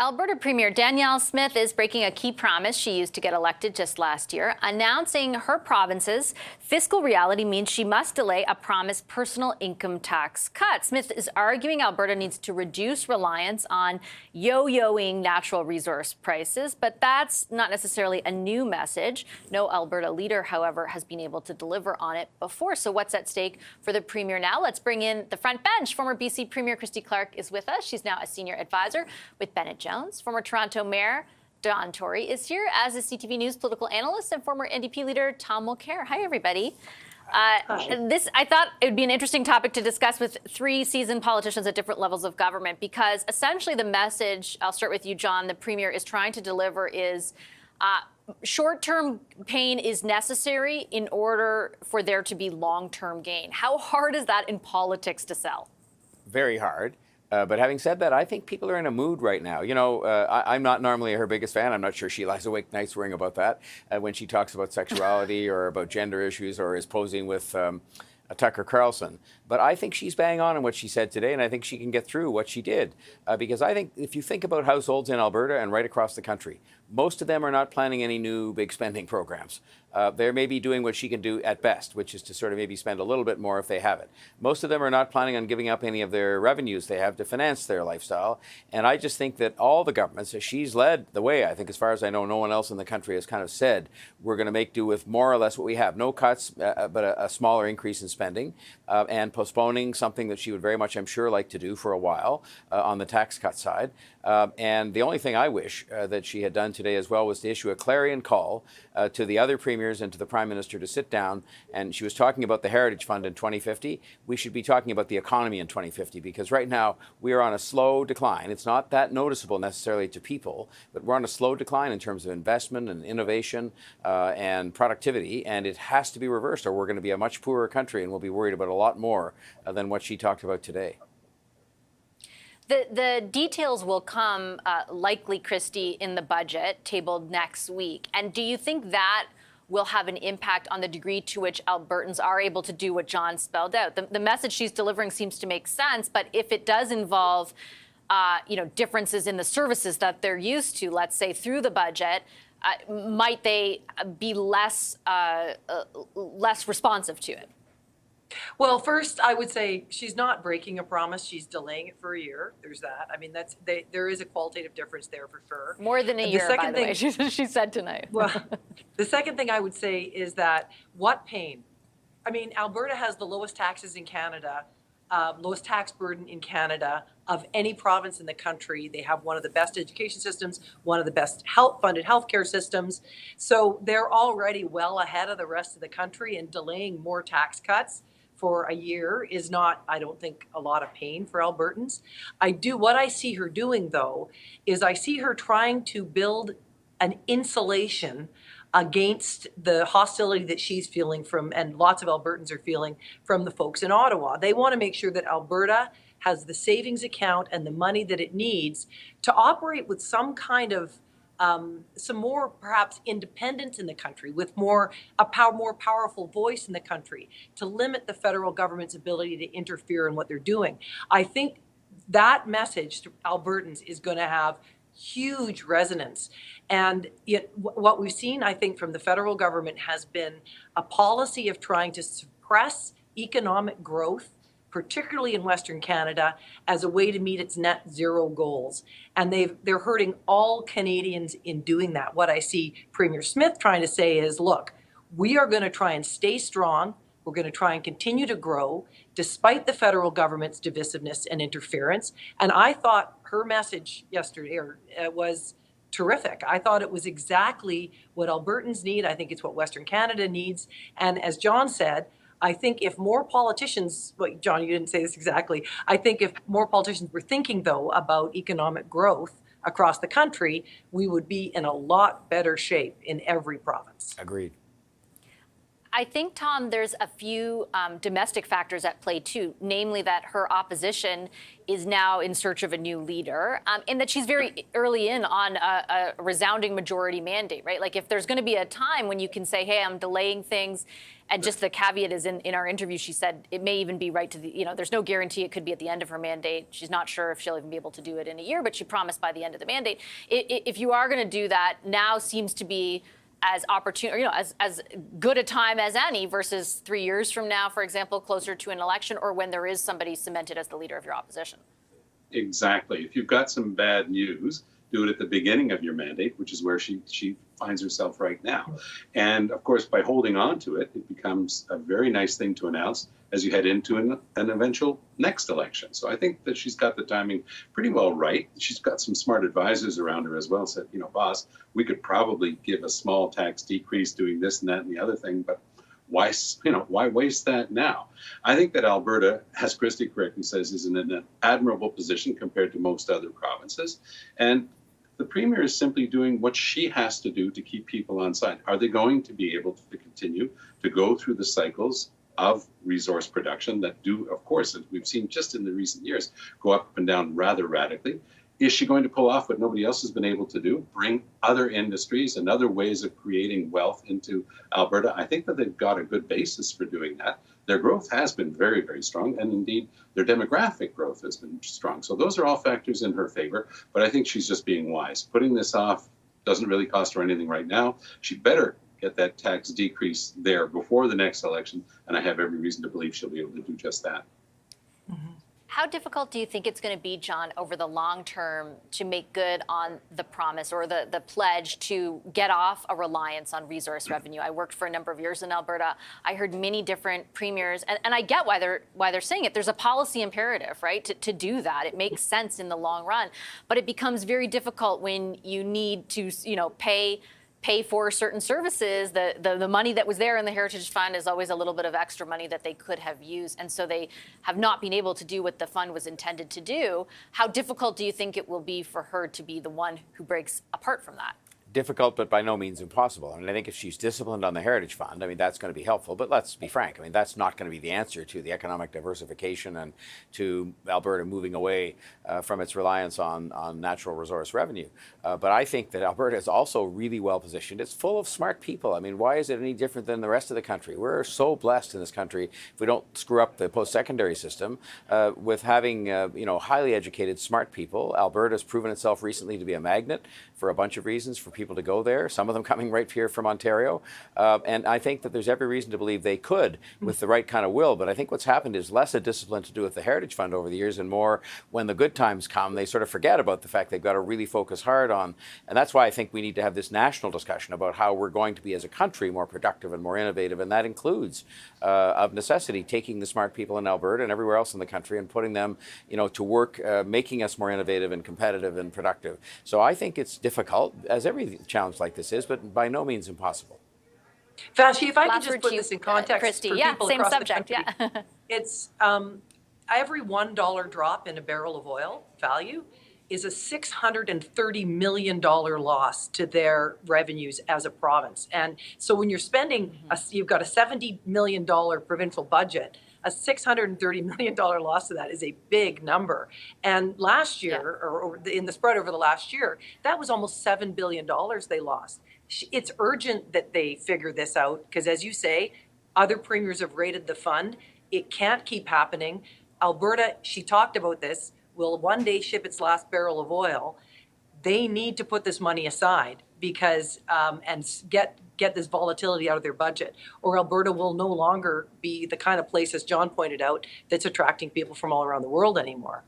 Alberta Premier Danielle Smith is breaking a key promise she used to get elected just last year, announcing her province's fiscal reality means she must delay a promised personal income tax cut. Smith is arguing Alberta needs to reduce reliance on yo-yoing natural resource prices, but that's not necessarily a new message. No Alberta leader, however, has been able to deliver on it before. So what's at stake for the Premier now? Let's bring in the front bench. Former BC Premier Christy Clark is with us. She's now a senior advisor with Bennett Jones. Former Toronto Mayor Don Tory is here, as is CTV News political analyst and former NDP leader Tom Mulcair. Hi, everybody. I thought it would be an interesting topic to discuss with three seasoned politicians at different levels of government, because essentially the message, I'll start with you, John, the Premier is trying to deliver is short-term pain is necessary in order for there to be long-term gain. How hard is that in politics to sell? Very hard. But having said that, I think people are in a mood right now. You know, I'm not normally her biggest fan. I'm not sure she lies awake nights worrying about that when she talks about sexuality or about gender issues or is posing with Tucker Carlson. But I think she's bang on what she said today, and I think she can get through what she did. Because I think if you think about households in Alberta and right across the country, most of them are not planning any new big spending programs. They're maybe doing what she can do at best, which is to sort of maybe spend a little bit more if they have it. Most of them are not planning on giving up any of their revenues they have to finance their lifestyle. And I just think that all the governments, she's led the way. I think as far as I know, no one else in the country has kind of said, we're going to make do with more or less what we have. No cuts, but a smaller increase in spending and postponing something that she would very much, I'm sure, like to do for a while on the tax cut side. And the only thing I wish that she had done today as well was to issue a clarion call to the other premiers and to the Prime Minister to sit down. And she was talking about the Heritage Fund in 2050. We should be talking about the economy in 2050, because right now we are on a slow decline. It's not that noticeable necessarily to people, but we're on a slow decline in terms of investment and innovation and productivity. And it has to be reversed, or we're going to be a much poorer country, and we'll be worried about a lot more than what she talked about today. The details will come likely, Christy, in the budget tabled next week. And do you think that will have an impact on the degree to which Albertans are able to do what John spelled out? The message she's delivering seems to make sense, but if it does involve differences in the services that they're used to, let's say through the budget, might they be less responsive to it? Well, first, I would say she's not breaking a promise. She's delaying it for a year. There's that. I mean, there is a qualitative difference there for sure. More than a year, by the way, she said tonight. Well, the second thing I would say is that what pain? I mean, Alberta has the lowest taxes in Canada, lowest tax burden in Canada of any province in the country. They have one of the best education systems, one of the best funded healthcare systems. So they're already well ahead of the rest of the country, and delaying more tax cuts for a year is not, I don't think, a lot of pain for Albertans. What I see her doing, though, is I see her trying to build an insulation against the hostility that she's feeling from, and lots of Albertans are feeling, from the folks in Ottawa. They want to make sure that Alberta has the savings account and the money that it needs to operate with some kind of some more perhaps independence in the country, with more powerful voice in the country, to limit the federal government's ability to interfere in what they're doing. I think that message to Albertans is going to have huge resonance. And yet, what we've seen, I think, from the federal government has been a policy of trying to suppress economic growth, particularly in Western Canada, as a way to meet its net zero goals. And they're hurting all Canadians in doing that. What I see Premier Smith trying to say is, look, we are going to try and stay strong. We're going to try and continue to grow despite the federal government's divisiveness and interference. And I thought her message yesterday was terrific. I thought it was exactly what Albertans need. I think it's what Western Canada needs. And as John said, I think if more politicians, well, John, you didn't say this exactly. I think if more politicians were thinking, though, about economic growth across the country, we would be in a lot better shape in every province. Agreed. I think, Tom, there's a few domestic factors at play, too, namely that her opposition is now in search of a new leader, and that she's very early in on a resounding majority mandate, right? Like, if there's going to be a time when you can say, hey, I'm delaying things, and just the caveat is in our interview, she said it may even be right to the, there's no guarantee it could be at the end of her mandate. She's not sure if she'll even be able to do it in a year, but she promised by the end of the mandate. If you are going to do that, now seems to be as opportune, as good a time as any versus 3 years from now, for example, closer to an election, or when there is somebody cemented as the leader of your opposition. Exactly. If you've got some bad news, do it at the beginning of your mandate, which is where she finds herself right now. And of course, by holding on to it, it becomes a very nice thing to announce as you head into an eventual next election. So I think that she's got the timing pretty well right. She's got some smart advisors around her as well. Said, boss, we could probably give a small tax decrease doing this and that and the other thing, but why waste that now? I think that Alberta, as Christy correctly says, is in an admirable position compared to most other provinces. And the Premier is simply doing what she has to do to keep people on side. Are they going to be able to continue to go through the cycles of resource production that do, of course, as we've seen just in the recent years, go up and down rather radically? Is she going to pull off what nobody else has been able to do, bring other industries and other ways of creating wealth into Alberta? I think that they've got a good basis for doing that. Their growth has been very, very strong, and indeed their demographic growth has been strong. So those are all factors in her favor, but I think she's just being wise. Putting this off doesn't really cost her anything right now. She better get that tax decrease there before the next election, and I have every reason to believe she'll be able to do just that. Mm-hmm. How difficult do you think it's going to be, John, over the long term to make good on the promise or the pledge to get off a reliance on resource revenue? I worked for a number of years in Alberta. I heard many different premiers, and I get why they're saying it. There's a policy imperative, right, to do that. It makes sense in the long run, but it becomes very difficult when you need to, pay for certain services. The money that was there in the Heritage Fund is always a little bit of extra money that they could have used. And so they have not been able to do what the fund was intended to do. How difficult do you think it will be for her to be the one who breaks apart from that? Difficult, but by no means impossible. I think if she's disciplined on the Heritage Fund, that's going to be helpful. But let's be frank. That's not going to be the answer to the economic diversification and to Alberta moving away from its reliance on natural resource revenue. But I think that Alberta is also really well positioned. It's full of smart people. Why is it any different than the rest of the country? We're so blessed in this country, if we don't screw up the post-secondary system, with having highly educated, smart people. Alberta's proven itself recently to be a magnet for a bunch of reasons for people to go there, some of them coming right here from Ontario. And I think that there's every reason to believe they could with the right kind of will. But I think what's happened is less a discipline to do with the Heritage Fund over the years and more when the good times come, they sort of forget about the fact they've got to really focus hard on. And that's why I think we need to have this national discussion about how we're going to be as a country more productive and more innovative. And that includes, of necessity, taking the smart people in Alberta and everywhere else in the country and putting them, to work, making us more innovative and competitive and productive. So I think it's difficult, as every challenge like this is, but by no means impossible. Vassy, if I could just put this in context Christy. for Yeah, people same across subject. the country, Yeah. it's every $1 drop in a barrel of oil value is a $630 million loss to their revenues as a province. And so when you're spending, you've got a $70 million provincial budget, a $630 million loss to that is a big number. And last year, or in the spread over the last year, that was almost $7 billion they lost. It's urgent that they figure this out because, as you say, other premiers have raided the fund. It can't keep happening. Alberta, she talked about this, will one day ship its last barrel of oil. They need to put this money aside because and get this volatility out of their budget, or Alberta will no longer be the kind of place, as John pointed out, that's attracting people from all around the world anymore.